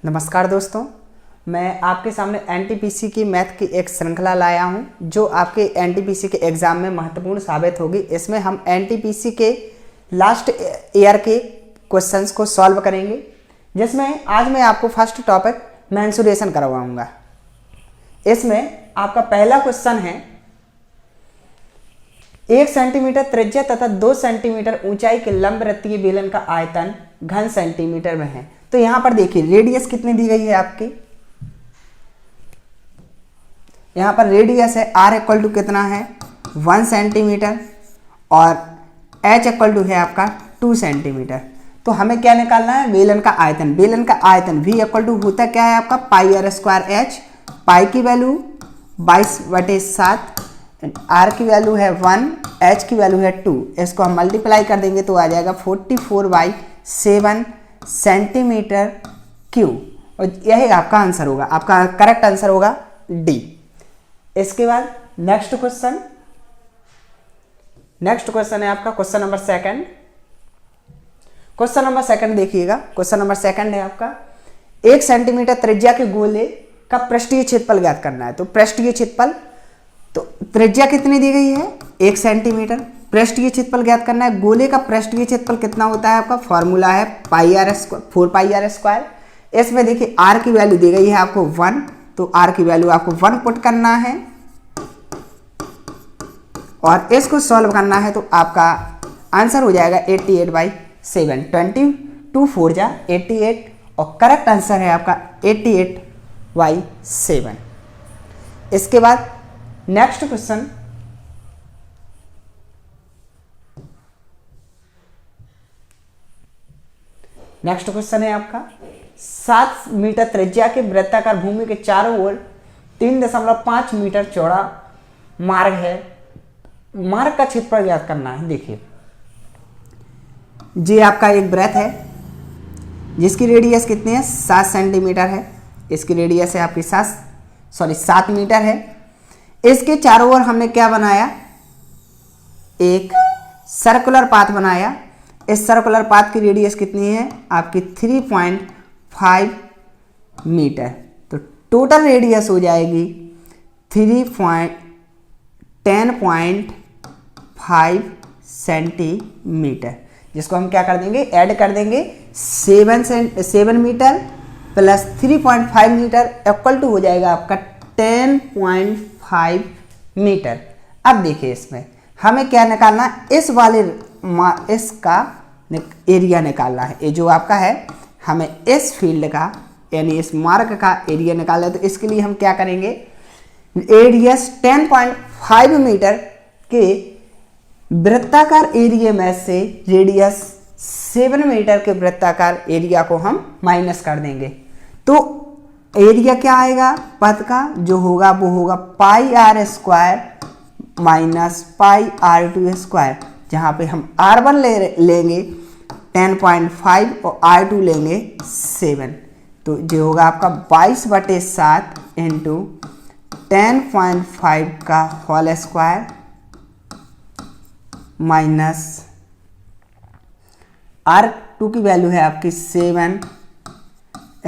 नमस्कार दोस्तों, मैं आपके सामने एनटीपीसी की मैथ की एक श्रृंखला लाया हूं जो आपके एनटीपीसी के एग्ज़ाम में महत्वपूर्ण साबित होगी। इसमें हम एनटीपीसी के लास्ट ईयर के क्वेश्चंस को सॉल्व करेंगे, जिसमें आज मैं आपको फर्स्ट टॉपिक मेंसुरेशन करवाऊंगा। इसमें आपका पहला क्वेश्चन है, 1 सेंटीमीटर त्रिज्या तथा 2 सेंटीमीटर ऊंचाई के लंबवृत्तीय बेलन का आयतन घन सेंटीमीटर में है। तो यहां पर देखिए रेडियस कितनी दी गई है आपकी। यहां पर रेडियस है r इक्वल टू कितना है 1 सेंटीमीटर और h इक्वल टू है आपका 2 सेंटीमीटर। तो हमें क्या निकालना है, बेलन का आयतन। बेलन का आयतन v इक्वल टू होता क्या है आपका पाई आर स्क्वायर h। पाई की वैल्यू 22/7, r की वैल्यू है 1, h की वैल्यू है 2। इसको हम मल्टीप्लाई कर देंगे तो आ जाएगा 44/7 सेंटीमीटर क्यूब। और यही आपका आंसर होगा, आपका करेक्ट आंसर होगा डी। इसके बाद नेक्स्ट क्वेश्चन है आपका question number second. Question number second देखिएगा। क्वेश्चन नंबर सेकंड है आपका, 1 सेंटीमीटर त्रिज्या के गोले का पृष्ठीय क्षेत्रफल ज्ञात करना है। तो पृष्ठीय क्षेत्रफल, तो त्रिज्या कितनी दी गई है 1 सेंटीमीटर, पृष्ठीय क्षेत्रफल ज्ञात करना है। गोले का पृष्ठीय क्षेत्रफल कितना होता है आपका, फॉर्मूला है फोर पाई आर स्क्वायर। इसमें देखिए r की वैल्यू दी गई है आपको 1, तो r की वैल्यू आपको 1 पुट करना है और इसको सॉल्व करना है। तो आपका आंसर हो जाएगा 88/7। 22 4 जा 88 और करेक्ट आंसर है आपका 88/7। इसके बाद नेक्स्ट क्वेश्चन, है आपका 7 मीटर त्रिज्या के वृत्ताकार भूमि के चारों ओर 3.5 मीटर चौड़ा मार्ग है। मार्ग का क्षेत्रफल ज्ञात करना है। देखिए ये आपका एक वृत्त है जिसकी रेडियस कितनी है 7 सेंटीमीटर है। इसकी रेडियस है आपकी 7 मीटर है। इसके चारों ओर हमने क्या बनाया, एक सर्कुलर पाथ बनाया। इस सर्कुलर पाथ की रेडियस कितनी है आपकी 3.5 मीटर। तो टोटल रेडियस हो जाएगी 10.5 सेंटीमीटर, जिसको हम क्या कर देंगे, ऐड कर देंगे 7 metre plus 3.5 metre equal to हो जाएगा आपका 10.5 मीटर। अब देखिए इसमें हमें क्या निकालना है, इसका एरिया निकालना है। ये जो आपका है, हमें इस फील्ड का यानी इस मार्ग का एरिया निकालना है। तो इसके लिए हम क्या करेंगे, रेडियस 10.5 मीटर के वृत्ताकार एरिया में से रेडियस 7 मीटर के वृत्ताकार एरिया को हम माइनस कर देंगे। तो एरिया क्या आएगा पथ का, जो होगा वो होगा pi r square minus pi r two square, जहाँ पे हम R1 लेंगे 10.5 और R2 लेंगे 7। तो जो होगा आपका 22/7 इंटू 10.5 का होल स्क्वायर माइनस R2 की वैल्यू है आपकी 7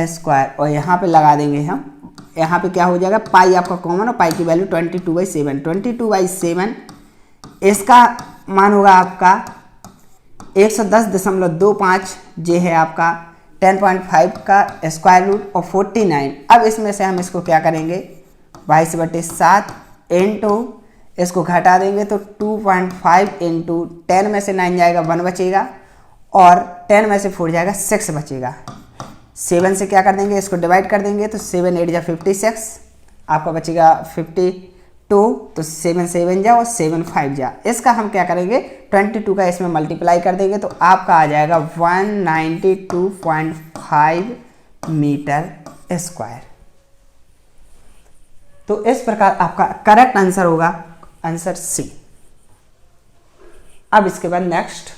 स्क्वायर और यहाँ पे लगा देंगे हम। यहाँ पे क्या हो जाएगा, पाई आपका कॉमन और पाई की वैल्यू 22/7। 22/7 इसका मान होगा आपका 110.25। जे है आपका 10.5 का स्क्वायर रूट और 49। अब इसमें से हम इसको क्या करेंगे 22/7 इंटू इसको घटा देंगे तो 2.5 इंटू 10 में से 9 जाएगा 1 बचेगा और 10 में से 4 जाएगा 6 बचेगा। 7 से क्या कर देंगे, इसको डिवाइड कर देंगे तो 7 8 जा 56, आपका बचेगा 52। तो 7 7 जा और 7 5 जा। इसका हम क्या करेंगे 22 का इसमें मल्टीप्लाई कर देंगे तो आपका आ जाएगा 192.5 मीटर स्क्वायर। तो इस प्रकार आपका करेक्ट आंसर होगा आंसर सी। अब इसके बाद नेक्स्ट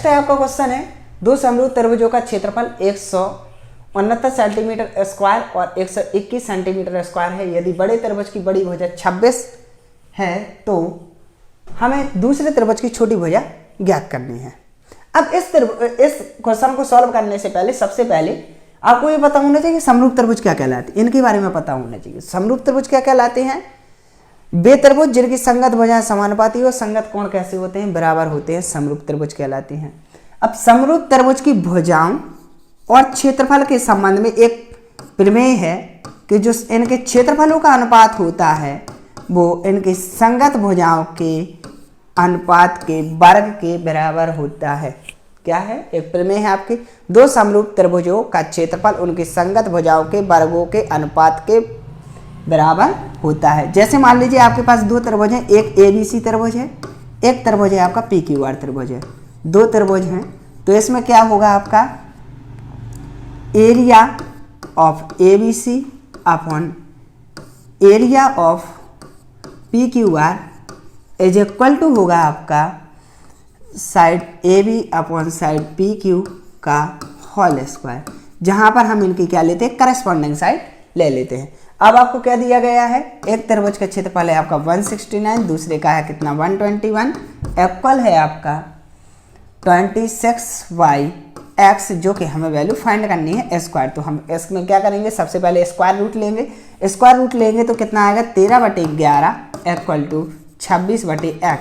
है आपका क्वेश्चन है, 2 समरूप त्रिभुजों का क्षेत्रफल 169 सेंटीमीटर स्क्वायर और 121 सेंटीमीटर स्क्वायर है। यदि बड़े त्रिभुज की बड़ी भुजा 26 है तो हमें दूसरे त्रिभुज की छोटी भुजा ज्ञात करनी है। अब इस क्वेश्चन को सॉल्व करने से पहले सबसे पहले आपको ये पता होना चाहिए समरूप त्रिभुज क्या कहलाते हैं, इनके बारे में पता होना चाहिए। समरूप त्रिभुज क्या कहलाते हैं? वे त्रिभुज जिनकी संगत भुजाएं समानुपाती हो, संगत कोण कैसे होते हैं? बराबर होते हैं, समरूप त्रिभुज कहलाते हैं। अब समरूप त्रिभुज की भुजाओं और क्षेत्रफल के संबंध में एक प्रमेय है कि जो इनके क्षेत्रफलों का अनुपात होता है वो इनकी संगत भुजाओं के अनुपात के वर्ग के बराबर होता है। क्या है? एक प्रमेय है आपकी, दो समरूप त्रिभुजों का क्षेत्रफल उनकी संगत भुजाओं के वर्गों के अनुपात के बराबर होता है। जैसे मान लीजिए आपके पास दो त्रिभुज हैं, एक ABC त्रिभुज है, एक त्रिभुज है आपका PQR त्रिभुज है। दो त्रिभुज हैं तो इसमें क्या होगा आपका area of ABC upon area of PQR is equal to होगा आपका side AB upon side PQ का होल स्क्वायर, जहां पर हम इनकी क्या लेते हैं? करस्पॉन्डिंग साइड ले लेते हैं। अब आपको क्या दिया गया है? एक त्रिभुज का क्षेत्रफल है आपका 169, दूसरे का है कितना 121, इक्वल है आपका 26y(x), जो कि हमें वैल्यू फाइंड करनी है स्क्वायर। तो हम इसमें क्या करेंगे? सबसे पहले स्क्वायर रूट लेंगे। स्क्वायर रूट लेंगे तो कितना आएगा? 13/11 इक्वल टू 26/x।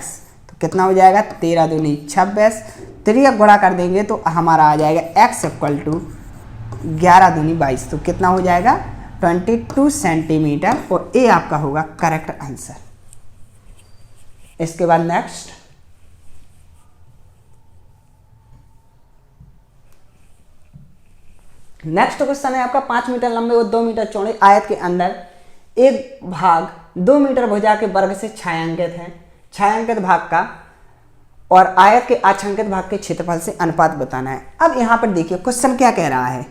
तो कितना हो जाएगा? 13 दूनी 26, 3 गुणा कर देंगे तो हमारा आ जाएगा x इक्वल टू 11 दूनी 22। तो कितना हो जाएगा? 22 सेंटीमीटर, और ए आपका होगा करेक्ट आंसर। इसके बाद नेक्स्ट क्वेश्चन है आपका 5 मीटर लंबे और 2 मीटर चौड़े आयत के अंदर एक भाग 2 मीटर भुजा के वर्ग से छायांकित है। छायांकित भाग का और आयत के आच्छादित भाग के क्षेत्रफल से अनुपात बताना है। अब यहां पर देखिए क्वेश्चन क्या कह रहा है।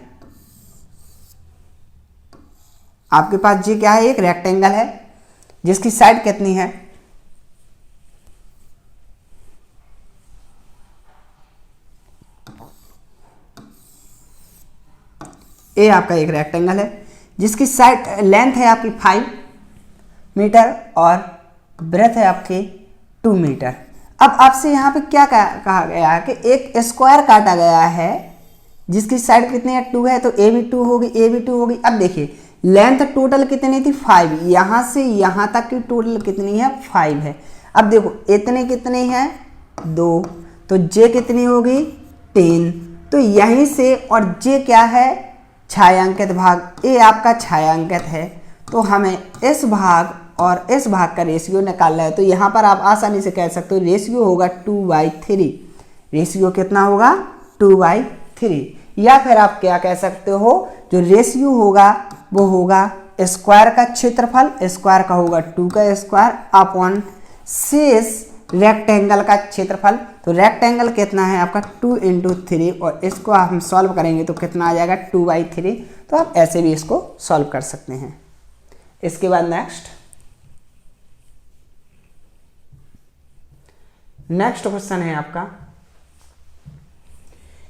आपके पास ये क्या है? एक रेक्टेंगल है जिसकी साइड कितनी है? ए आपका एक रेक्टेंगल है जिसकी साइड लेंथ है आपकी 5 मीटर और ब्रेथ है आपके 2 मीटर। अब आपसे यहाँ पे क्या कहा गया है कि एक स्क्वायर काटा गया है जिसकी साइड कितनी है? 2 है, तो ए भी 2 होगी, ए भी 2 होगी। अब देखिए लेंथ टोटल कितनी थी? 5, यहाँ से यहाँ तक की टोटल कितनी है? 5 है। अब देखो इतने कितने हैं? 2, तो जे कितनी होगी? 10। तो यहीं से, और जे क्या है? छायांकित भाग। ए आपका छायांकित है, तो हमें इस भाग और इस भाग का रेशियो निकालना है। तो यहाँ पर आप आसानी से कह सकते हो रेशियो होगा 2/3। रेशियो कितना होगा? 2/3। या फिर आप क्या कह सकते हो, जो रेशियो होगा वो होगा स्क्वायर का क्षेत्रफल, स्क्वायर का होगा 2 का स्क्वायर अपॉन शेष रेक्टेंगल का क्षेत्रफल। तो रेक्टेंगल कितना है आपका? 2 × 3, और इसको हम सॉल्व करेंगे तो कितना आ जाएगा? 2/3। तो आप ऐसे भी इसको सॉल्व कर सकते हैं। इसके बाद नेक्स्ट क्वेश्चन है आपका,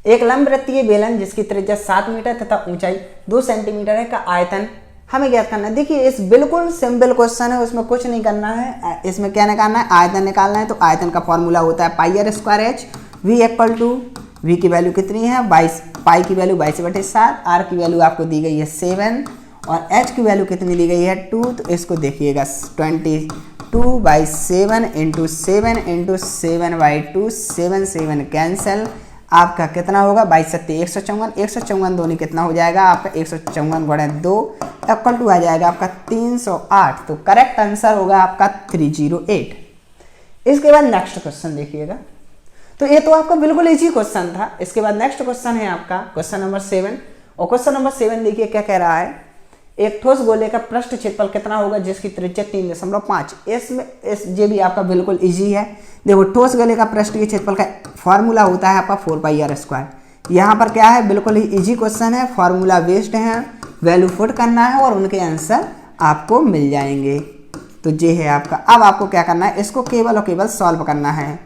एक लंबवृत्तीय बेलन जिसकी त्रिज्या 7 मीटर तथा ऊंचाई 2 सेंटीमीटर है का आयतन हमें ज्ञात करना है। देखिए इस बिल्कुल सिंपल क्वेश्चन है, उसमें कुछ नहीं करना है। इसमें क्या निकालना है? आयतन निकालना है। तो आयतन का फॉर्मूला होता है πr²h। v equal to v की वैल्यू कितनी है? 22, पाई की वैल्यू 22/7, r की वैल्यू आपको दी गई है 7 और h की वैल्यू कितनी दी गई है? 2। तो इसको देखिएगा 22/7 × 7 × 7/2, 7 कैंसिल, आपका कितना होगा? 22×7 154, 154 दूनी कितना हो जाएगा आपका? 154 × 2 इक्वल टू आ जाएगा आपका 308। तो करेक्ट आंसर होगा आपका 308। इसके बाद नेक्स्ट क्वेश्चन देखिएगा। तो ये तो आपका बिल्कुल इजी क्वेश्चन था। इसके बाद नेक्स्ट क्वेश्चन है आपका क्वेश्चन नंबर 7, और क्वेश्चन नंबर 7 देखिए क्या कह रहा है। एक ठोस गोले का पृष्ठ क्षेत्रफल कितना होगा जिसकी त्रिज्या 3.5? इसमें ये भी आपका बिल्कुल इजी है। देखो ठोस गोले का पृष्ठ के क्षेत्रफल का फॉर्मूला होता है आपका 4πr²। यहाँ पर क्या है? बिल्कुल ही इजी क्वेश्चन है, फॉर्मूला बेस्ड है, वैल्यू पुट करना है और उनके आंसर आपको मिल जाएंगे। तो ये है आपका। अब आपको क्या करना है? इसको केवल और केवल सॉल्व करना है।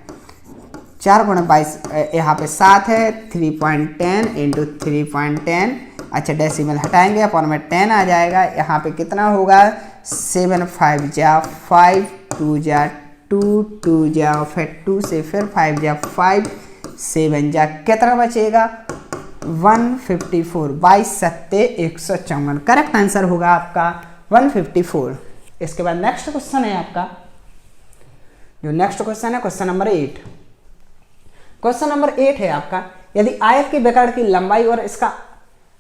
4 × 22 यहाँ पे 7 है, 3.10 × 3.10, अच्छा डेसिमल हटाएंगे, अपॉन में 10 आ जाएगा। यहाँ पे कितना होगा? 7 5 जा 5, 2 जा टू, टू जाओ फिर 2 से फिर 5 जा 5, 7 जा कितना बचेगा 154, 22 सत्ते 154। करेक्ट आंसर होगा आपका 154। इसके बाद नेक्स्ट क्वेश्चन है आपका, जो नेक्स्ट क्वेश्चन है क्वेश्चन नंबर 8। क्वेश्चन नंबर 8 है आपका, यदि आयत के विकर्ण की लंबाई और इसका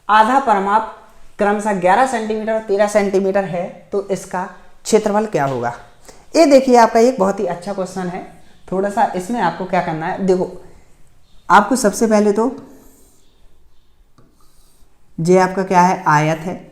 आधा परिमाप क्रमशः 11 सेंटीमीटर और 13 सेंटीमीटर है तो इसका क्षेत्रफल क्या होगा। ये देखिए आपका एक बहुत ही अच्छा क्वेश्चन है। थोड़ा सा इसमें आपको क्या करना है, देखो आपको सबसे पहले तो ये आपका क्या है आयत है,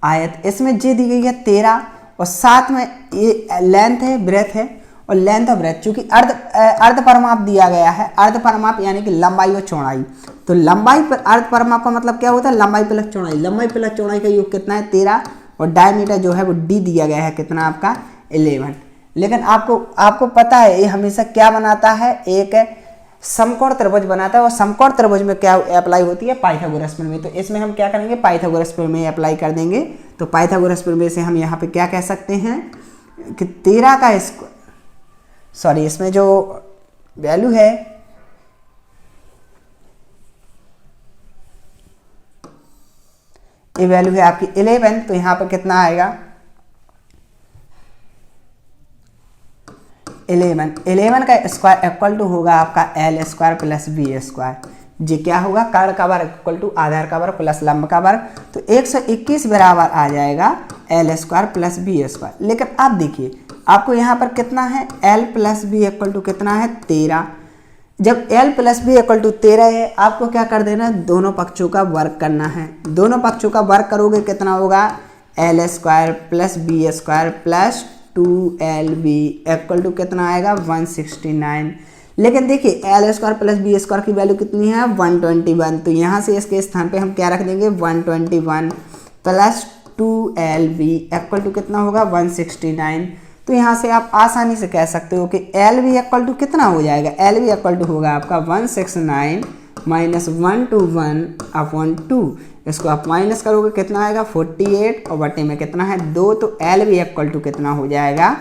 आयत इसमें जे दी गई है 13 और साथ में ये लेंथ है ब्रेथ है और लेंथ और ब्रेथ, चूंकि अर्ध परिमाप दिया गया है, अर्ध परिमाप यानी कि लंबाई और चौड़ाई। तो लंबाई पर अर्ध परिमाप का मतलब क्या होता है लंबाई प्लस चौड़ाई, लंबाई प्लस चौड़ाई का योग कितना है 13 और डायमीटर जो है वो डी दिया गया है कितना आपका 11। लेकिन आपको पता है ये हमेशा क्या बनाता है, एक समकोण त्रिभुज बनाता है और समकोण त्रिभुज में क्या अप्लाई होती है पाइथागोरस प्रमेय। तो इसमें हम क्या करेंगे पाइथागोरस प्रमेय अप्लाई कर देंगे। तो पाइथागोरस प्रमेय से हम यहाँ पे क्या कह सकते हैं कि 13 का इसमें जो वैल्यू है ये वैल्यू है आपकी 11, तो यहाँ पर कितना आएगा 11 का स्क्वायर इक्वल टू होगा आपका l square plus B square. जी क्या होगा कर्ण का वर्ग इक्वल टू आधार का वर्ग प्लस लंब का वर्ग, तो 121 बराबर आ जाएगा L square plus B square. लेकिन आप देखिए आपको यहाँ पर कितना है L plus B equal to कितना है 13। जब L plus B equal to 13 है आपको क्या कर देना दोनों पक्षों का वर्ग करना है। दोनों पक्षों का वर्ग करोगे कितना होगा L square plus B square plus 2LB equal to कितना आएगा 169। लेकिन देखिए L square plus B square की वैल्यू कितनी है 121, तो यहाँ से इसके स्थान पे हम क्या रख देंगे 121 प्लस 2LB इक्वल टू कितना होगा 169। तो यहाँ से आप आसानी से कह सकते हो कि LB इक्वल टू कितना हो जाएगा, LB इक्वल टू होगा आपका 169 माइनस 121/2। इसको आप माइनस करोगे कितना आएगा 48 और बटे में कितना है 2, तो LB इक्वल टू कितना हो जाएगा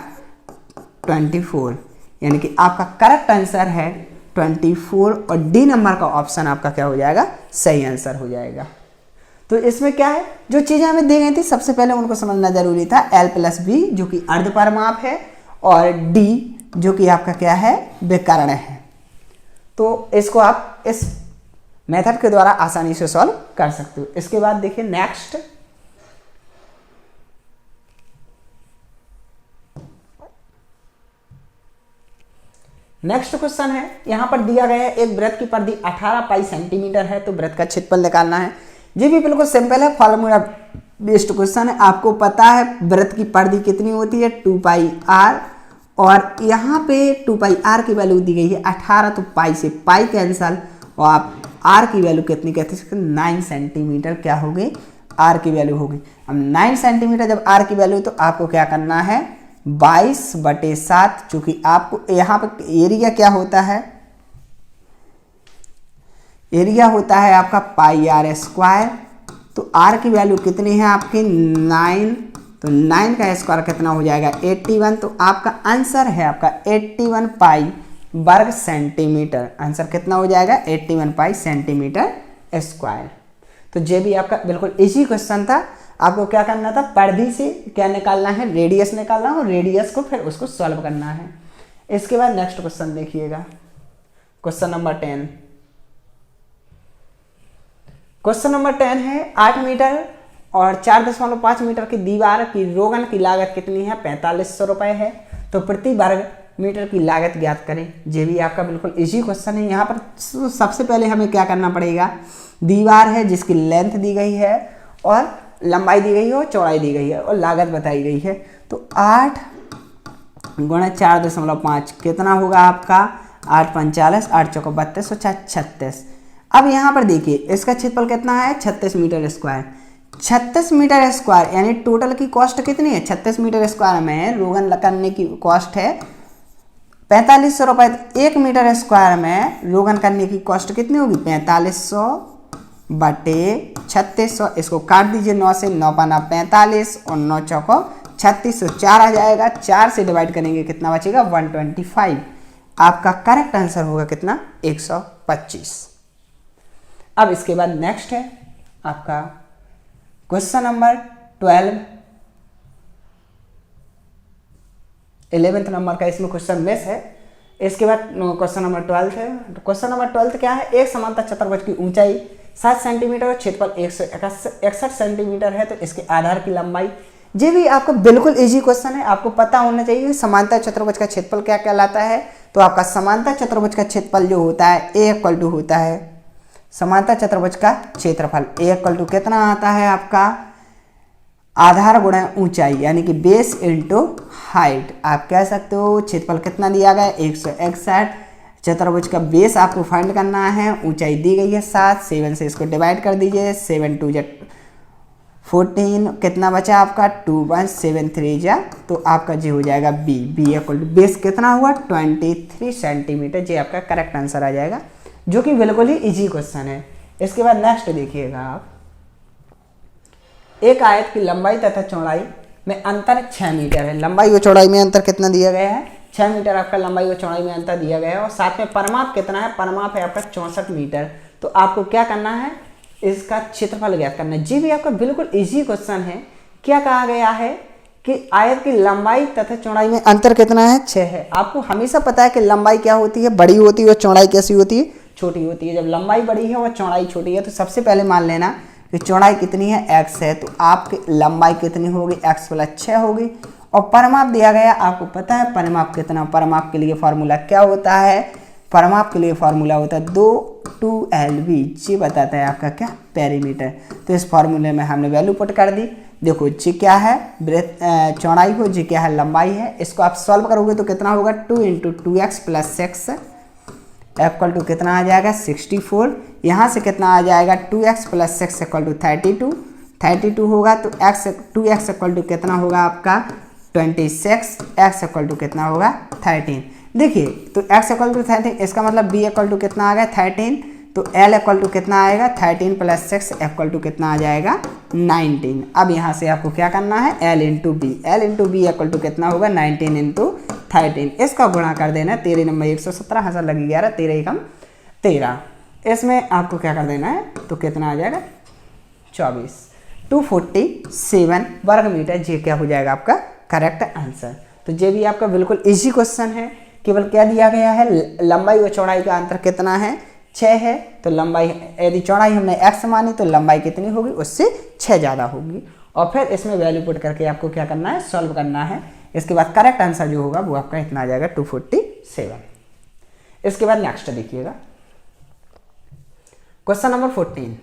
24। यानी कि आपका करेक्ट आंसर है 24 और डी नंबर का ऑप्शन आपका क्या हो जाएगा सही आंसर हो जाएगा। तो इसमें क्या है जो चीज़ें हमें दी गई थी सबसे पहले उनको समझना जरूरी था, L प्लस बी जो कि अर्ध परिमाप है और D जो कि आपका क्या है विकर्ण है। तो इसको आप इस मेथड के द्वारा आसानी से सॉल्व कर सकते हो। इसके बाद देखिए नेक्स्ट क्वेश्चन है। यहां पर दिया गया है एक वृत्त की परिधि 18 पाई सेंटीमीटर है, तो वृत्त का क्षेत्रफल निकालना है। ये भी बिल्कुल सिंपल है, फॉर्मूला बेस्ड क्वेश्चन है। आपको पता है वृत्त की परिधि कितनी होती है 2 पाई आर और यहाँ पे 2 पाई आर की वैल्यू दी गई है 18, तो पाई से पाई कैंसल और आप आर की वैल्यू कितनी कहते हैं 9 सेंटीमीटर क्या होगी आर की वैल्यू होगी। अब 9 सेंटीमीटर जब आर की वैल्यू तो आपको क्या करना है 22/7, चूंकि आपको यहाँ पर एरिया क्या होता है, एरिया होता है आपका पाई आर स्क्वायर। तो आर की वैल्यू कितनी है आपकी 9, तो 9 का स्क्वायर कितना हो जाएगा 81। तो आपका आंसर है आपका 81 पाई वर्ग सेंटीमीटर। आंसर कितना हो जाएगा 81 पाई सेंटीमीटर स्क्वायर। तो ये भी आपका बिल्कुल इजी क्वेश्चन था। आपको क्या करना था परिधि से क्या निकालना है रेडियस निकालना है और रेडियस को फिर उसको सॉल्व करना है। इसके बाद नेक्स्ट क्वेश्चन देखिएगा क्वेश्चन नंबर 10। क्वेश्चन नंबर 10 है 8 मीटर और 4.5 मीटर की दीवार की रोगन की लागत कितनी है 4500 रुपये है। तो प्रति वर्ग मीटर की लागत ज्ञात करें। ये भी आपका बिल्कुल इजी क्वेश्चन है। यहाँ पर सबसे पहले हमें क्या करना पड़ेगा, दीवार है जिसकी लेंथ दी गई है और लंबाई दी गई है और चौड़ाई दी गई है और लागत बताई गई है। तो 8 गुणा 4.5 कितना होगा आपका 8 × 45, 8 × 4 32 और 4 36। अब यहाँ पर देखिए इसका क्षेत्रफल कितना है 36 मीटर स्क्वायर। 36 मीटर स्क्वायर यानी टोटल की कॉस्ट कितनी है 36 मीटर स्क्वायर में रोगन करने की कॉस्ट है 4500 रुपये। 1 मीटर स्क्वायर में रोगन करने की कॉस्ट कितनी होगी 4500 बटे 3600। इसको काट दीजिए 9 से, 9 × 45 और 9 × 4 36 तो 4 आ जाएगा, 4 से डिवाइड करेंगे कितना बचेगा 125। आपका करेक्ट आंसर होगा कितना 125। अब इसके बाद नेक्स्ट है आपका क्वेश्चन नंबर 12, 11th नंबर का इसमें क्वेश्चन मिस है। इसके बाद क्वेश्चन नंबर 12 है। क्वेश्चन नंबर 12 क्या है, एक समांतर चतुर्भुज की ऊंचाई 7 सेंटीमीटर और क्षेत्रफल 161 सेंटीमीटर है, तो इसके आधार की लंबाई। ये भी आपको बिल्कुल इजी क्वेश्चन है, आपको पता होना चाहिए समांतर चतुर्भुज का क्षेत्रफल क्या कहलाता है। तो आपका समांतर चतुर्भुज का क्षेत्रफल जो होता है A इक्वल टू होता है समांतर चतुर्भुज का क्षेत्रफल A इक्वल टू कितना आता है आपका आधार गुणा ऊंचाई, यानी कि बेस इंटू हाइट। आप कह सकते हो क्षेत्रफल कितना दिया गया है 161, चतुर्भुज का बेस आपको फाइंड करना है, ऊंचाई दी गई है 7, 7 से इसको डिवाइड कर दीजिए, 7 2 14, कितना बचा आपका 2 1 7 3 जा, तो आपका जी हो जाएगा बी इक्वल टू बेस कितना हुआ 23 सेंटीमीटर। जी आपका करेक्ट आंसर आ जाएगा, जो कि बिल्कुल ही इजी क्वेश्चन है। इसके बाद नेक्स्ट देखिएगा आप, एक आयत की लंबाई तथा चौड़ाई में अंतर 6 मीटर है। लंबाई और चौड़ाई में अंतर कितना दिया गया है 6 मीटर आपका लंबाई और चौड़ाई में अंतर दिया गया है, और साथ में परिमाप कितना है, परिमाप है आपका 64 मीटर। तो आपको क्या करना है, इसका क्षेत्रफल ज्ञात करना है। जी भी आपका बिल्कुल इजी क्वेश्चन है। क्या कहा गया है कि आयत की लंबाई तथा चौड़ाई में अंतर कितना है 6 है। आपको हमेशा पता है कि लंबाई क्या होती है बड़ी होती है और चौड़ाई कैसी होती है छोटी होती है। जब लंबाई बड़ी है और चौड़ाई छोटी है तो सबसे पहले मान लेना कि चौड़ाई कितनी है x है, तो आपकी लंबाई कितनी होगी x + 6 होगी। और परिमाप दिया गया, आपको पता है परिमाप कितना, परिमाप के लिए फॉर्मूला क्या होता है, परिमाप के लिए फॉर्मूला होता है 2/2LB। जी बताता है आपका क्या पेरीमीटर। तो इस फॉर्मूले में हमने वैल्यू पुट कर दी। देखो जी क्या है चौड़ाई हो, जी क्या है लंबाई है। इसको आप सॉल्व करोगे तो कितना होगा 2 × 2x + 6 इक्वल टू कितना आ जाएगा 64। यहाँ से कितना आ जाएगा 2x + 6 इक्वल टू 32 होगा। तो 2x इक्वल टू कितना होगा आपका 26, x इक्वल टू कितना होगा 13। देखिए तो x इक्वल टू 13, इसका मतलब b इक्वल टू कितना आ गया 13। तो l इक्वल टू कितना आएगा 13 + 6 इक्वल टू कितना आ जाएगा 19। अब यहाँ से आपको क्या करना है l × b इक्वल टू कितना होगा 19 × 13। इसका गुणा कर देना 13 नंबर 117 हज़ार लगी 11, 13 एकम 13। इसमें आपको क्या कर देना है तो कितना आ जाएगा 24, 247 वर्ग मीटर। जी क्या हो जाएगा आपका करेक्ट आंसर। तो ये भी आपका बिल्कुल इजी क्वेश्चन है। केवल क्या दिया गया है लंबाई और चौड़ाई का अंतर कितना है 6 है, तो लंबाई यदि चौड़ाई हमने x मानी तो लंबाई कितनी होगी उससे 6 ज़्यादा होगी। और फिर इसमें वैल्यू पुट करके आपको क्या करना है सॉल्व करना है। इसके बाद करेक्ट आंसर जो होगा वो आपका इतना आ जाएगा 247। इसके बाद नेक्स्ट देखिएगा क्वेश्चन नंबर 14।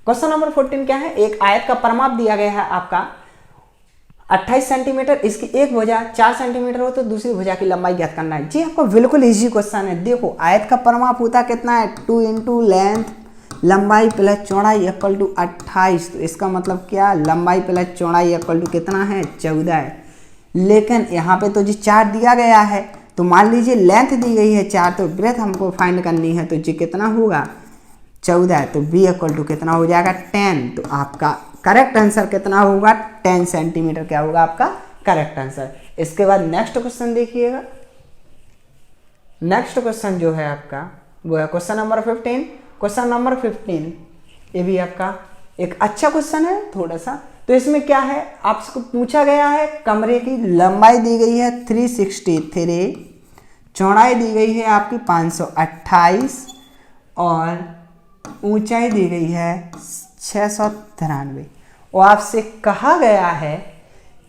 क्वेश्चन नंबर 14 क्या है, एक आयत का परिमाप दिया गया है आपका 28 सेंटीमीटर, इसकी एक भुजा 4 सेंटीमीटर हो तो दूसरी भुजा की लंबाई ज्ञात करना है। जी आपको बिल्कुल इजी क्वेश्चन है। देखो आयत का परिमाप होता कितना है 2 × लेंथ लंबाई प्लस चौड़ाई इक्वल टू 28। तो इसका मतलब क्या लंबाई प्लस चौड़ाई इक्वल टू कितना है 14 है। लेकिन यहाँ पे तो जी 4 दिया गया है, तो मान लीजिए लेंथ दी गई है 4, तो ब्रेथ हमको फाइंड करनी है, तो जी कितना होगा 14 है। तो b इक्वल टू कितना हो जाएगा 10। तो आपका करेक्ट आंसर कितना होगा 10 सेंटीमीटर क्या होगा आपका करेक्ट आंसर। इसके बाद नेक्स्ट क्वेश्चन देखिएगा। नेक्स्ट क्वेश्चन जो है आपका वो है क्वेश्चन नंबर 15। क्वेश्चन नंबर 15 ये भी आपका एक अच्छा क्वेश्चन है थोड़ा सा। तो इसमें क्या है आपको पूछा गया है कमरे की लंबाई दी गई है 363, चौड़ाई दी गई है आपकी 528 और ऊंचाई दी गई है 693। और आपसे कहा गया है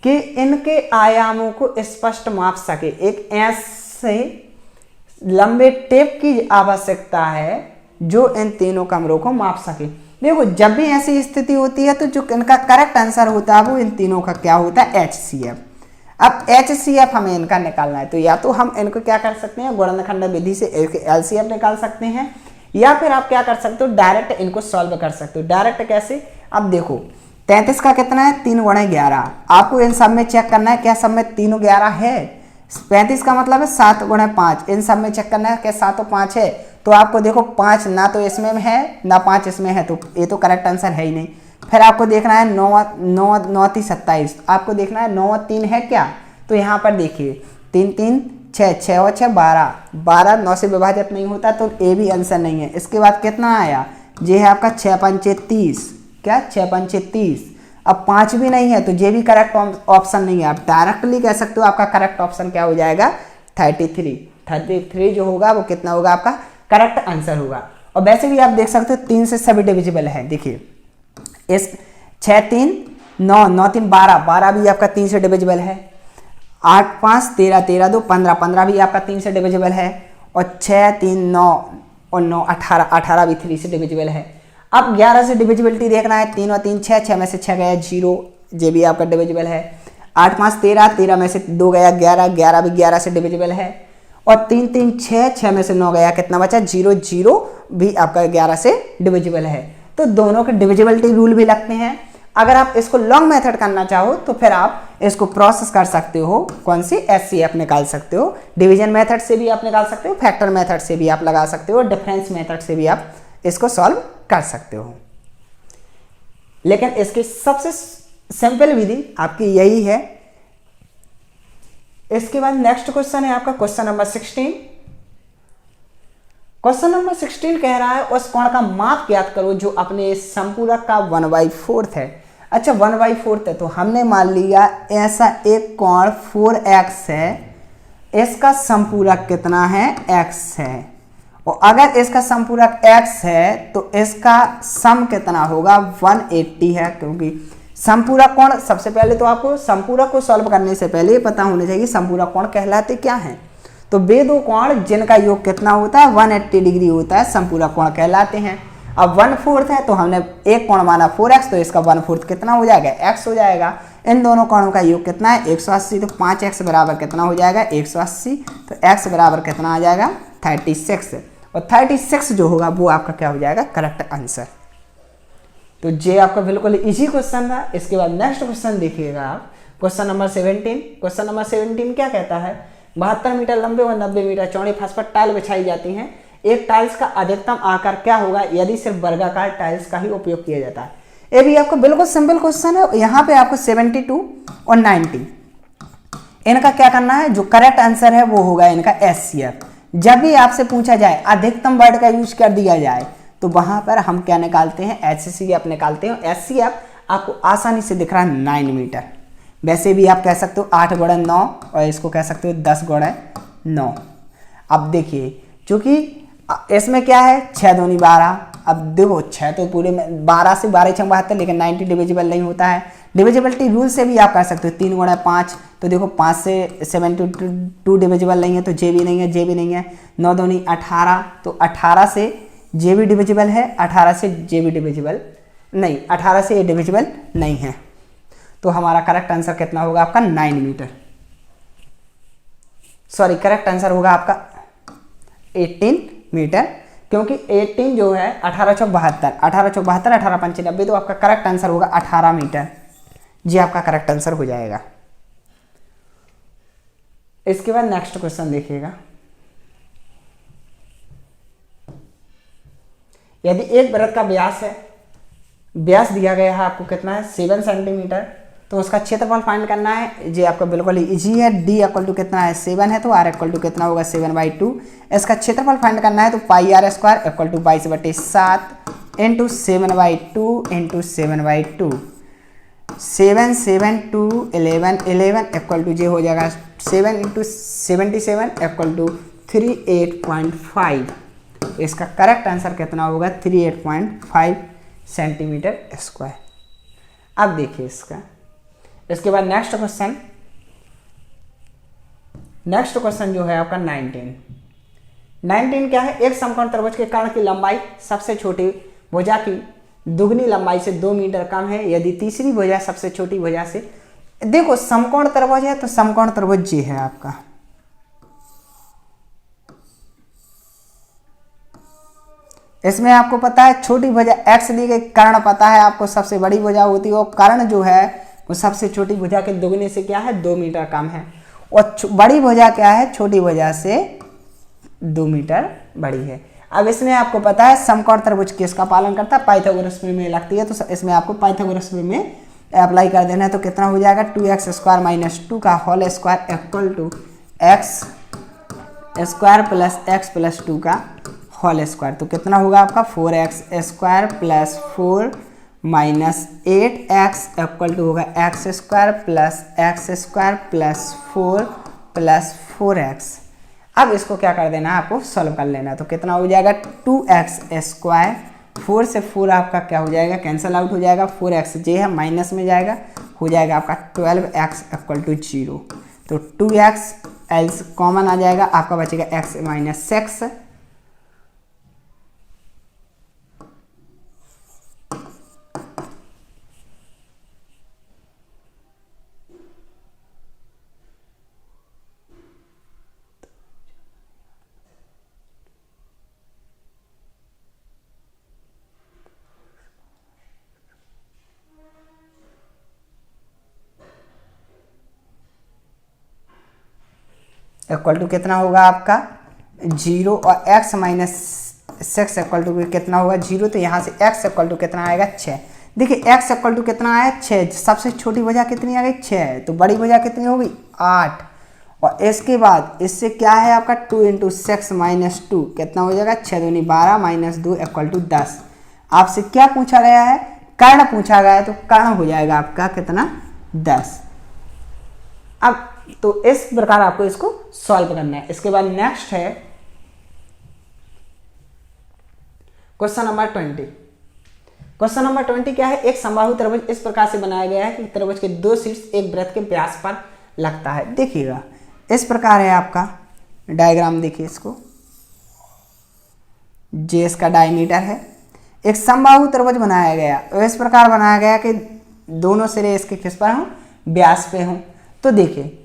कि इनके आयामों को स्पष्ट माप सके। एक ऐसे लंबे टेप की आवश्यकता है जो इन तीनों कमरों को माप सके। देखो जब भी ऐसी स्थिति होती है तो जो इनका करेक्ट आंसर होता है वो इन तीनों का क्या होता है HCF। अब HCF हमें इनका निकालना है, तो या तो हम इनको क्या कर सकते हैं गुणनखंड विधि से LCF निकाल सकते हैं, या फिर आप क्या कर सकते हो डायरेक्ट इनको सॉल्व कर सकते हो। डायरेक्ट कैसे, अब देखो 33 का कितना है 3 × 11। आपको इन सब में चेक करना है क्या सब में 3 × 11 है। 35 का मतलब है 7 × 5, इन सब में चेक करना है क्या 7 और 5 है। तो आपको देखो 5 ना तो इसमें है ना 5 इसमें है, तो ये तो करेक्ट आंसर है ही नहीं। फिर आपको देखना है 9 9 9 3 27, आपको देखना है 9 3 है क्या, तो यहाँ पर देखिए 3 3 6 6 और 6 12, 12 9 से विभाजित नहीं होता तो ए भी आंसर नहीं है। इसके बाद कितना आया, ये है आपका 6 5 30, क्या 6 5 30, अब 5 भी नहीं है तो ये भी करेक्ट ऑप्शन नहीं है। आप डायरेक्टली कह सकते हो आपका करेक्ट ऑप्शन क्या हो जाएगा 33, 33 जो होगा वो कितना होगा आपका करेक्ट आंसर होगा। और वैसे भी आप देख सकते हो 3 से सभी डिविजिबल है। देखिए इस 6 3 9 9 3 12, 12 भी आपका 3 से डिविजिबल है। 8 5 13 13 2 15, 15 भी आपका 3 से डिविजिबल है। और 6 3 9 और 9 18, 18 भी 3 से डिविजिबल है। अब 11 से डिविजिबिलिटी देखना है, 3 और 3 6, 6 में से 6 गया 0, ये भी आपका डिविजिबल है। 8 5 13, 13 में से 2 गया 11, 11 भी 11 से डिविजिबल है। और 3 3 6, 6 में से 9 गया, कितना बचा 0, 0 भी आपका 11 से डिविजिबल है। तो दोनों के डिविजिबिलिटी रूल भी लगते हैं। अगर आप इसको लॉन्ग मेथड करना चाहो तो फिर आप इसको प्रोसेस कर सकते हो, कौन सी एचसीएफ निकाल सकते हो, डिवीजन मेथड से भी आप निकाल सकते हो, फैक्टर मेथड से भी आप लगा सकते हो, डिफरेंस मेथड से भी आप इसको सॉल्व कर सकते हो। लेकिन इसकी सबसे सिंपल विधि आपकी यही है। इसके बाद नेक्स्ट क्वेश्चन है आपका क्वेश्चन नंबर 16। क्वेश्चन नंबर 16 कह रहा है उस कोण का माप ज्ञात करो जो अपने संपूरक का 1/4 है। अच्छा 1/4 है तो हमने मान लिया ऐसा एक कोण 4x है, इसका संपूरक कितना है x है। और अगर इसका संपूरक x है तो इसका सम कितना होगा 180 है। क्योंकि संपूरक कोण, सबसे पहले तो आपको संपूरक को सॉल्व करने से पहले पता होना चाहिए संपूरक कोण कहलाते क्या हैं। तो वे दो कोण जिनका योग कितना होता है 180 डिग्री होता है संपूरक कोण कहलाते हैं। अब 1/4 है तो हमने एक कोण माना 4x, तो इसका 1/4 कितना हो जाएगा x हो जाएगा। इन दोनों कोणों का योग कितना है 180, तो 5x बराबर कितना हो जाएगा 180, तो x बराबर कितना आ जाएगा 36। और 36 जो होगा वो आपका क्या हो जाएगा करेक्ट आंसर। तो ये आपका बिल्कुल इजी क्वेश्चन था। इसके बाद नेक्स्ट क्वेश्चन देखिएगा आप, क्वेश्चन नंबर 17। क्वेश्चन नंबर 17 क्या कहता है, 72 मीटर लंबे और 90 मीटर चौड़ी फर्श पर टाइल बिछाई जाती हैं। एक टाइल्स का अधिकतम आकार क्या होगा यदि सिर्फ वर्गाकार टाइल्स का ही उपयोग किया जाता है। ये भी आपको बिल्कुल सिंपल क्वेश्चन है। यहाँ पे आपको 72 और 90 इनका क्या करना है, जो करेक्ट आंसर है वो होगा इनका एचसीएफ। जब भी आपसे पूछा जाए अधिकतम वर्ड का यूज कर दिया जाए तो वहां पर हम क्या निकालते हैं एचसीएफ निकालते हैं। एचसीएफ आपको आसानी से दिख रहा है 9 मीटर। वैसे भी आप कह सकते हो 8 × 9 और इसको कह सकते हो 10 × 9। अब देखिए चूंकि इसमें क्या है 6 दूनी 12, अब देखो 6 तो पूरे में 12 से 12 6 72, लेकिन 90 डिविजिबल नहीं होता है। डिविजिबिलिटी रूल से भी आप कर सकते हो 3 × 5, तो देखो 5 से 72 डिविजिबल नहीं है तो जे भी नहीं है, जे भी नहीं है। 9 दूनी 18, तो 18 से जे भी डिविजिबल है, 18 से जे भी डिविजिबल नहीं, 18 से ये डिविजिबल नहीं है। तो हमारा करेक्ट आंसर कितना होगा आपका 9 मीटर, सॉरी करेक्ट आंसर होगा आपका 18 मीटर। क्योंकि 18 जो है 1872, 1872 18 95, तो आपका करेक्ट आंसर होगा 18 मीटर। जी आपका करेक्ट आंसर हो जाएगा। इसके बाद नेक्स्ट क्वेश्चन देखिएगा, यदि एक वृत्त का व्यास है, व्यास दिया गया है आपको कितना है 7 सेंटीमीटर, तो उसका क्षेत्रफल फाइंड करना है। जी आपका बिल्कुल इजी है। d इक्वल टू कितना है 7 है, तो r इक्वल टू कितना होगा 7/2। इसका क्षेत्रफल फाइंड करना है तो πr² equal to 22/7 into 7/2 into 7/2। 7 7 2 11 11 equal to जे हो जाएगा 7 इंटू 77 इक्वल टू 38.5। इसका करेक्ट आंसर कितना होगा 38.5 सेंटीमीटर स्क्वायर। अब देखिए इसके बाद नेक्स्ट क्वेश्चन जो है आपका 19 क्या है, एक समकोण त्रिभुज के कर्ण की लंबाई सबसे छोटी भुजा की दुगनी लंबाई से 2 मीटर कम है यदि तीसरी भुजा सबसे छोटी भुजा से। देखो समकोण त्रिभुज है तो समकोण त्रिभुज जी है आपका, इसमें आपको पता है छोटी भुजा x दी गई, कर्ण पता है आपको सबसे बड़ी भुजा होती है, और कर्ण जो है वो सबसे छोटी भुजा के दुगने से क्या है 2 मीटर कम है, और बड़ी भुजा क्या है छोटी भुजा से 2 मीटर बड़ी है। अब इसमें आपको पता है समकोण त्रिभुज किसका पालन करता है, पाइथागोरस प्रमेय लगती है, तो इसमें आपको पाइथागोरस प्रमेय अप्लाई कर देना है। तो कितना हो जाएगा 2x² माइनस 2 का whole square equal to x square plus x plus 2 का होल स्क्वायर। तो कितना होगा आपका 4x² plus 4 minus 8x equal to होगा x² plus x² plus 4 plus 4x। अब इसको क्या कर देना है, आपको सॉल्व कर लेना है। तो कितना हो जाएगा 2x², 4 से 4 आपका क्या हो जाएगा, कैंसिल आउट हो जाएगा, 4x जे है माइनस में जाएगा, हो जाएगा आपका 12x इक्वल टू 0। तो 2x एल्स कॉमन आ जाएगा, आपका बचेगा x माइनस 6। इक्वल टू कितना होगा आपका 0 और x माइनस 6 इक्वल टू कितना होगा 0। तो यहाँ से x इक्वल टू कितना आएगा 6। देखिए x इक्वल टू कितना आया 6, सबसे छोटी भुजा कितनी आ गई 6 है, तो बड़ी भुजा कितनी होगी 8। और इसके बाद इससे क्या है आपका 2 इंटू 6 माइनस 2 कितना हो जाएगा 6 दूनी 12 माइनस 2 इक्वल टू 10। आपसे क्या पूछा गया है, कर्ण पूछा गया है, तो कर्ण हो जाएगा आपका कितना 10। अब तो इस प्रकार आपको इसको सॉल्व करना है। इसके बाद नेक्स्ट है क्वेश्चन नंबर 20। क्वेश्चन नंबर 20 क्या है, एक समबाहु त्रिभुज इस प्रकार से बनाया गया है कि त्रिभुज के दो शीर्ष एक वृत्त के व्यास पर लगता है। देखिएगा इस प्रकार है आपका डायग्राम, देखिए इसको, जे इसका डायमीटर है, एक समबाहु त्रिभुज बनाया गया, इस प्रकार बनाया गया कि दोनों सिरे इसके किस पर हों, व्यास पे हों। तो देखिए,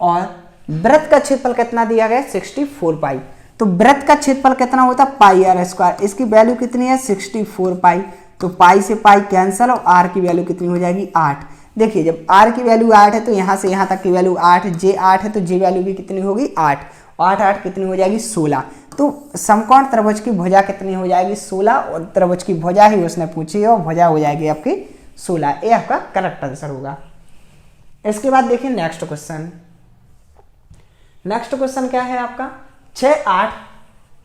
और वृत्त का क्षेत्रफल कितना दिया गया 64 पाई। तो वृत्त का क्षेत्रफल कितना होता है पाई आर स्क्वायर, इसकी वैल्यू कितनी है 64 पाई। तो पाई से पाई कैंसिल और आर की वैल्यू कितनी हो जाएगी 8। देखिए जब आर की वैल्यू 8 है तो यहाँ से यहाँ तक की वैल्यू 8, जे 8 है तो जे वैल्यू भी कितनी होगी 8, 8 8 कितनी हो जाएगी 16। तो समकोण त्रिभुज की भुजा कितनी हो जाएगी 16, और त्रिभुज की भुजा ही उसने पूछी है और भुजा हो जाएगी आपकी 16। ये आपका करेक्ट आंसर होगा। इसके बाद देखिए नेक्स्ट क्वेश्चन। नेक्स्ट क्वेश्चन क्या है आपका 6 8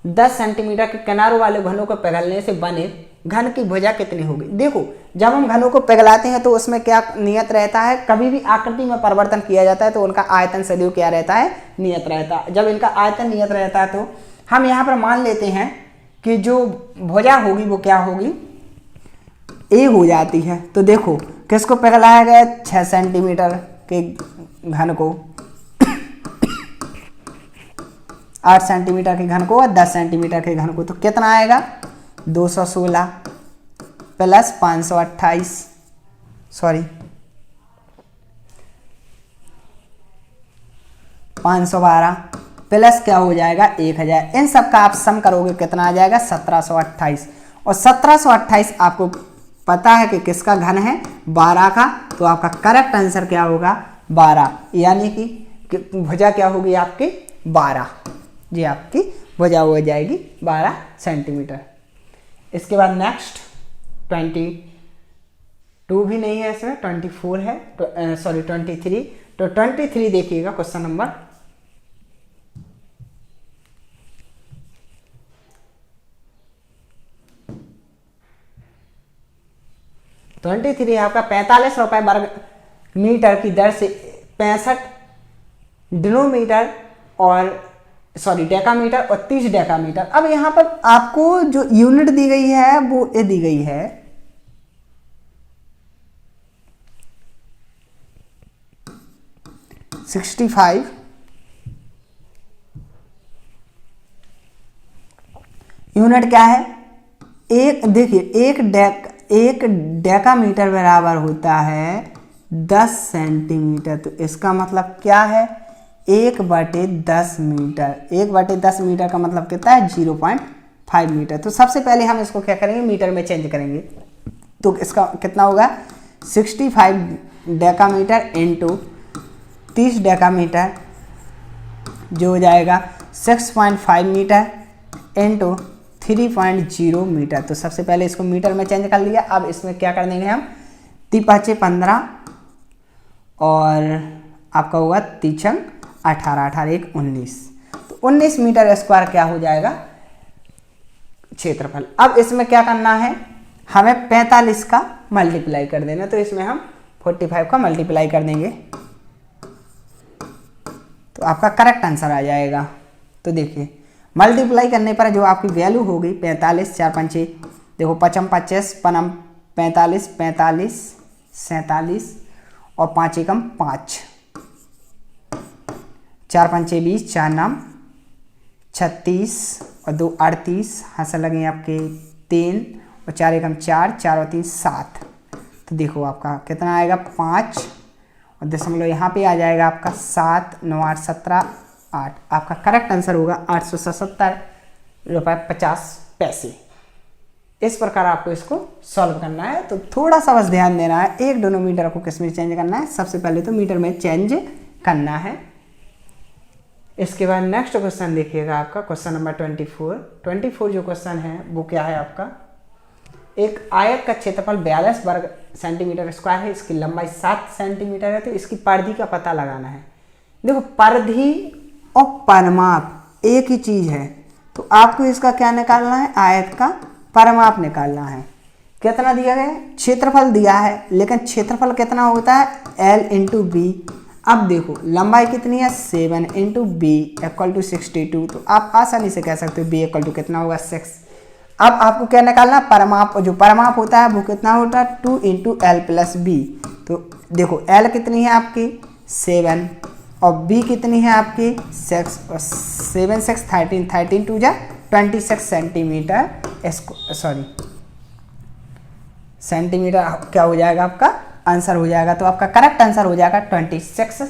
10 सेंटीमीटर के किनारों वाले घनों को पिघलने से बने घन की भुजा कितनी होगी। देखो जब हम घनों को पिघलाते हैं तो उसमें क्या नियत रहता है, कभी भी आकृति में परिवर्तन किया जाता है तो उनका आयतन सदैव क्या रहता है, नियत रहता है। जब इनका आयतन नियत रहता है तो हम यहाँ पर मान लेते हैं कि जो भुजा होगी वो क्या होगी ए हो जाती है। तो देखो किसको पिघलाया गया 6 सेंटीमीटर के घन को, 8 सेंटीमीटर के घन को और 10 सेंटीमीटर के घन को, तो कितना आएगा 216 प्लस 528 सॉरी 512 प्लस क्या हो जाएगा 1000। इन सब का आप सम करोगे कितना आ जाएगा 1728। और 1728 आपको पता है कि किसका घन है 12 का, तो आपका करेक्ट आंसर क्या होगा 12, यानी कि भुजा क्या होगी आपकी 12, जी आपकी भुजा हो जाएगी 12 सेंटीमीटर। इसके बाद नेक्स्ट 22 भी नहीं है इसमें, 24 है, सॉरी 23। तो 23 देखिएगा क्वेश्चन नंबर 23 आपका 45 रुपए वर्ग मीटर की दर से 65 डिनोमीटर और सॉरी डेकामीटर और 30 डेकामीटर। अब यहां पर आपको जो यूनिट दी गई है वो ये दी गई है 65 यूनिट क्या है, एक देखिए एक डेकामीटर बराबर होता है 10 सेंटीमीटर। तो इसका मतलब क्या है 1/10 मीटर, 1/10 मीटर का मतलब कितना है 0.5 मीटर। तो सबसे पहले हम इसको क्या करेंगे मीटर में चेंज करेंगे। तो इसका कितना होगा 65 डेकामीटर इंटू 30 डेकामीटर जो हो जाएगा 6.5 मीटर इंटू 3.0 मीटर। तो सबसे पहले इसको मीटर में चेंज कर लिया। अब इसमें क्या कर देंगे हम, 3 5 15 और आपका होगा 3 18 18 1 19। तो 19 मीटर स्क्वायर क्या हो जाएगा क्षेत्रफल। अब इसमें क्या करना है, हमें 45 का मल्टीप्लाई कर देना। तो इसमें हम 45 का मल्टीप्लाई कर देंगे तो आपका करेक्ट आंसर आ जाएगा। तो देखिए मल्टीप्लाई करने पर जो आपकी वैल्यू होगी 45 4 5 देखो 55 25 पनम 45 45 47 और 5 एकम 5 4 5 20 4 नाम 36 और 2 38 हंस लगे आपके 3 और 4 एकम 4 4 और 3 7। तो देखो आपका कितना आएगा 5 और दशमलव यहाँ पे आ जाएगा आपका 7 9 8 17 8। आपका करेक्ट आंसर होगा 877 रुपये 50 पैसे। इस प्रकार आपको इसको सॉल्व करना है। तो थोड़ा सा बस ध्यान देना है, एक डिनोमीटर को किस में चेंज करना है, सबसे पहले तो मीटर में चेंज करना है। इसके बाद नेक्स्ट क्वेश्चन देखिएगा आपका क्वेश्चन नंबर 24 जो क्वेश्चन है वो क्या है आपका, एक आयत का क्षेत्रफल 42 वर्ग सेंटीमीटर स्क्वायर है, इसकी लंबाई 7 सेंटीमीटर है। तो इसकी परिधि का पता लगाना है। देखो परिधि और परिमाप एक ही चीज है, तो आपको इसका क्या निकालना है, आयत का परिमाप निकालना है। कितना दिया गया है, क्षेत्रफल दिया है, लेकिन क्षेत्रफल कितना होता है L इंटू बी। अब देखो लंबाई कितनी है 7 इंटू बी इक्वल टू 62। तो आप आसानी से कह सकते हो बी इक्वल टू कितना होगा 6। अब आपको क्या निकालना, परमाप, जो परमाप होता है वो कितना होता है 2 इंटू एल प्लस बी। तो देखो एल कितनी है आपकी 7 और बी कितनी है आपकी 6 और 7 6 13 13 2 जा 26 सेंटीमीटर सेंटीमीटर क्या हो जाएगा आपका आंसर हो जाएगा। तो आपका करेक्ट आंसर हो जाएगा 26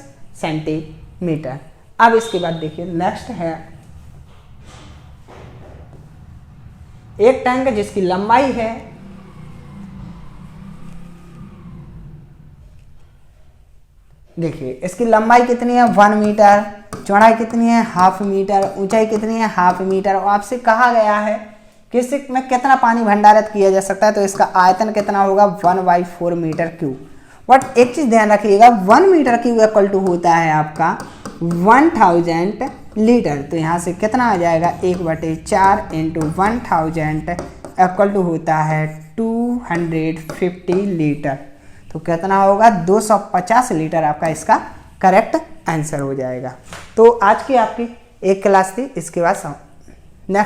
सेंटीमीटर। अब इसके बाद देखिए नेक्स्ट है एक टैंक जिसकी लंबाई है देखिए इसकी लंबाई कितनी है 1 मीटर, चौड़ाई कितनी है 1/2 मीटर, ऊंचाई कितनी है 1/2 मीटर और आपसे कहा गया है कि इसमें कितना पानी भंडारित किया जा सकता है। तो इसका आयतन कितना होगा 1/4 मीटर क्यूब। बट एक चीज ध्यान रखिएगा 1 मीटर क्यूब इक्वल टू होता है आपका 1000 लीटर। तो यहाँ से कितना आ जाएगा 1/4 इंटू 1000 इक्वल टू होता है 250 लीटर। तो कितना होगा 250 लीटर आपका इसका करेक्ट आंसर हो जाएगा। तो आज की आपकी एक क्लास थी, इसके बाद